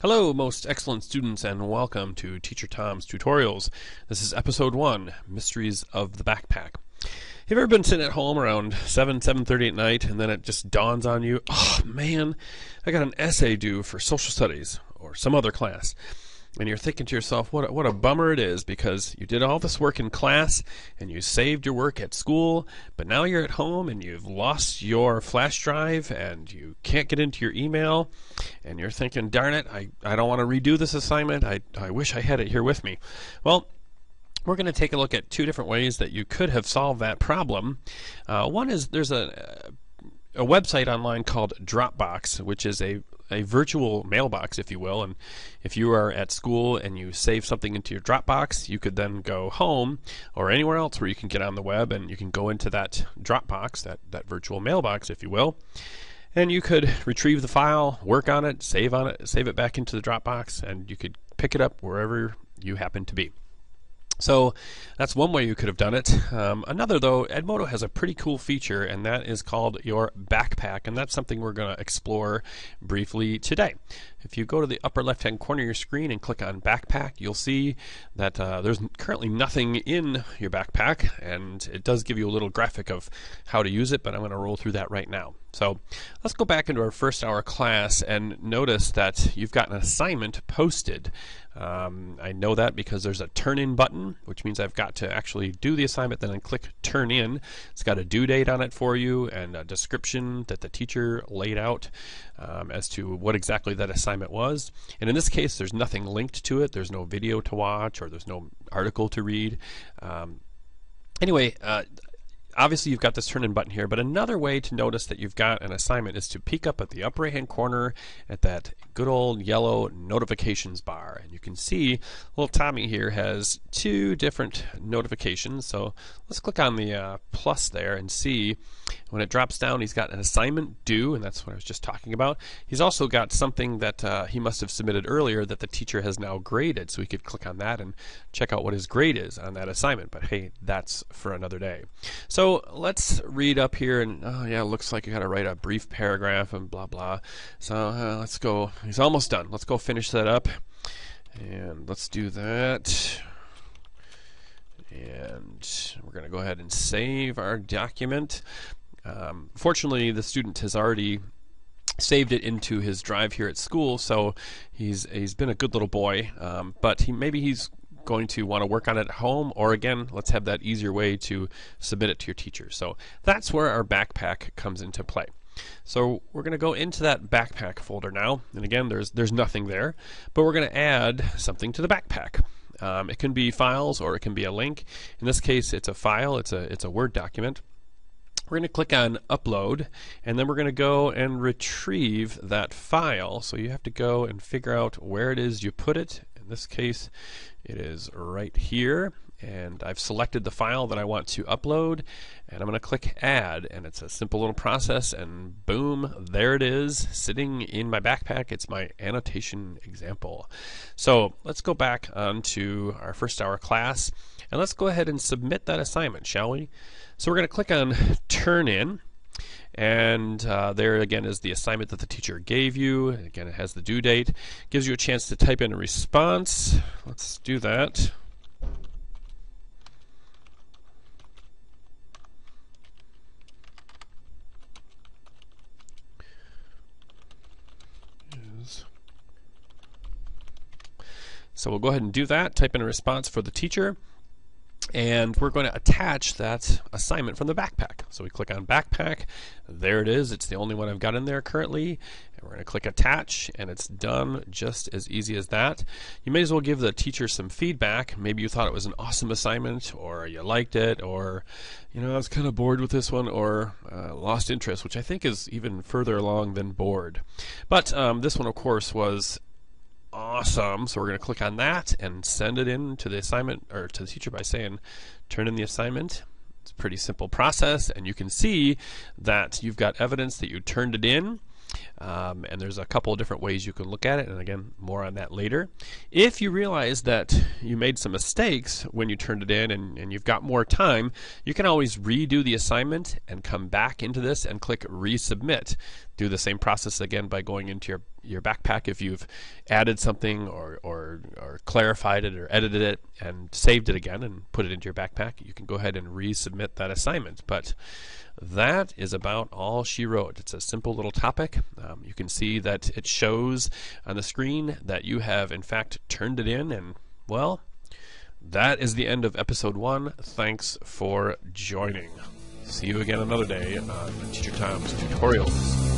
Hello, most excellent students, and welcome to Teacher Tom's Tutorials. This is Episode 1, Mysteries of the Backpack. Have you ever been sitting at home around 7:30 at night, and then it just dawns on you, oh man, I got an essay due for social studies or some other class. And you're thinking to yourself, what a bummer it is, because you did all this work in class and you saved your work at school, but now you're at home and you've lost your flash drive and you can't get into your email, and you're thinking, darn it, I don't want to redo this assignment. I wish I had it here with me. Well, we're going to take a look at two different ways that you could have solved that problem. One is there's a website online called Dropbox, which is a virtual mailbox, if you will. And if you are at school and you save something into your Dropbox, you could then go home or anywhere else where you can get on the web, and you can go into that Dropbox, that virtual mailbox, if you will, and you could retrieve the file, work on it, save it back into the Dropbox, and you could pick it up wherever you happen to be. So that's one way you could have done it. Another, though, Edmodo has a pretty cool feature, and that is called your backpack, and that's something we're going to explore briefly today. If you go to the upper left-hand corner of your screen and click on Backpack, you'll see that there's currently nothing in your backpack, and it does give you a little graphic of how to use it, but I'm going to roll through that right now. So let's go back into our first hour class and notice that you've got an assignment posted. I know that because there's a turn in button, which means I've got to actually do the assignment, then I click turn in. It's got a due date on it for you and a description that the teacher laid out as to what exactly that assignment was. And in this case, there's nothing linked to it. There's no video to watch, or there's no article to read. Obviously you've got this turn in button here, but another way to notice that you've got an assignment is to peek up at the upper right hand corner at that good old yellow notifications bar. And you can see little Tommy here has two different notifications. So let's click on the plus there and see when it drops down, he's got an assignment due, and that's what I was just talking about. He's also got something that he must have submitted earlier that the teacher has now graded, so we could click on that and check out what his grade is on that assignment. But hey, that's for another day. So let's read up here, and oh yeah, it looks like you got to write a brief paragraph and blah blah. So let's go. He's almost done. Let's go finish that up, and let's do that. And we're going to go ahead and save our document. Fortunately, the student has already saved it into his drive here at school, so he's been a good little boy. But maybe he's going to want to work on it at home, or again, let's have that easier way to submit it to your teacher. So that's where our backpack comes into play. So we're going to go into that backpack folder now, and again, there's nothing there, but we're going to add something to the backpack. It can be files or it can be a link. In this case, it's a file. It's a Word document. We're going to click on Upload, and then we're going to go and retrieve that file. So you have to go and figure out where it is you put it. In this case, it is right here, and I've selected the file that I want to upload, and I'm going to click Add, and it's a simple little process, and boom, there it is sitting in my backpack. It's my annotation example. So let's go back onto our first hour class, and let's go ahead and submit that assignment, shall we? So we're going to click on Turn In, and there again is the assignment that the teacher gave you. Again, it has the due date. Gives you a chance to type in a response. Let's do that. So we'll go ahead and do that. Type in a response for the teacher. And we're going to attach that assignment from the backpack. So we click on Backpack. There it is. It's the only one I've got in there currently. And we're going to click Attach, and it's done just as easy as that. You may as well give the teacher some feedback. Maybe you thought it was an awesome assignment, or you liked it, or I was kind of bored with this one, or lost interest, which I think is even further along than bored. But this one, of course, was awesome. So we're going to click on that and send it in to the assignment, or to the teacher, by saying turn in the assignment. It's a pretty simple process, and you can see that you've got evidence that you turned it in. And there's a couple of different ways you can look at it, and again, more on that later. If you realize that you made some mistakes when you turned it in and you've got more time, you can always redo the assignment and come back into this and click resubmit. do the same process again by going into your backpack. If you've added something or clarified it or edited it and saved it again and put it into your backpack, you can go ahead and resubmit that assignment. But that is about all she wrote. It's a simple little topic. You can see that it shows on the screen that you have in fact turned it in, and well, that is the end of episode 1. Thanks for joining. See you again another day on Teacher Tom's Tutorials.